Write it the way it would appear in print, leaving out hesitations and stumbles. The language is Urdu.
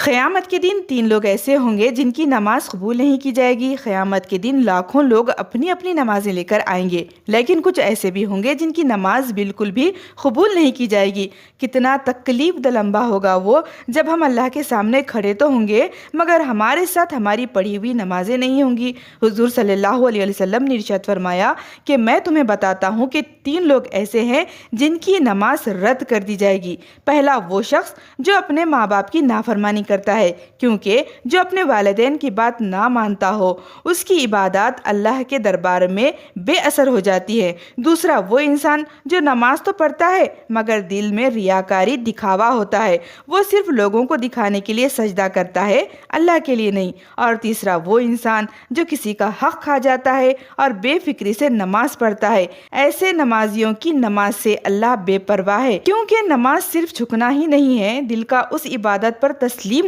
قیامت کے دن 3 لوگ ایسے ہوں گے جن کی نماز قبول نہیں کی جائے گی۔ قیامت کے دن لاکھوں لوگ اپنی اپنی نمازیں لے کر آئیں گے، لیکن کچھ ایسے بھی ہوں گے جن کی نماز بالکل بھی قبول نہیں کی جائے گی۔ کتنا تکلیف دہ لمحہ ہوگا وہ، جب ہم اللہ کے سامنے کھڑے تو ہوں گے مگر ہمارے ساتھ ہماری پڑھی ہوئی نمازیں نہیں ہوں گی۔ حضور صلی اللہ علیہ وسلم نے ارشاد فرمایا کہ میں تمہیں بتاتا ہوں کہ 3 لوگ ایسے ہیں جن کی نماز رد کر دی جائے گی۔ پہلا وہ شخص جو اپنے ماں باپ کی نافرمانی کرتا ہے، کیونکہ جو اپنے والدین کی بات نہ مانتا ہو اس کی عبادات اللہ کے دربار میں بے اثر ہو جاتی ہے۔ دوسرا وہ انسان جو نماز تو پڑھتا ہے مگر دل میں ریاکاری دکھاوا ہوتا ہے، وہ صرف لوگوں کو دکھانے کے لیے سجدہ کرتا ہے، اللہ کے لیے نہیں۔ اور تیسرا وہ انسان جو کسی کا حق کھا جاتا ہے اور بے فکری سے نماز پڑھتا ہے۔ ایسے نمازیوں کی نماز سے اللہ بے پرواہ ہے، کیونکہ نماز صرف جھکنا ہی نہیں ہے، دل کا اس عبادت پر تسلیم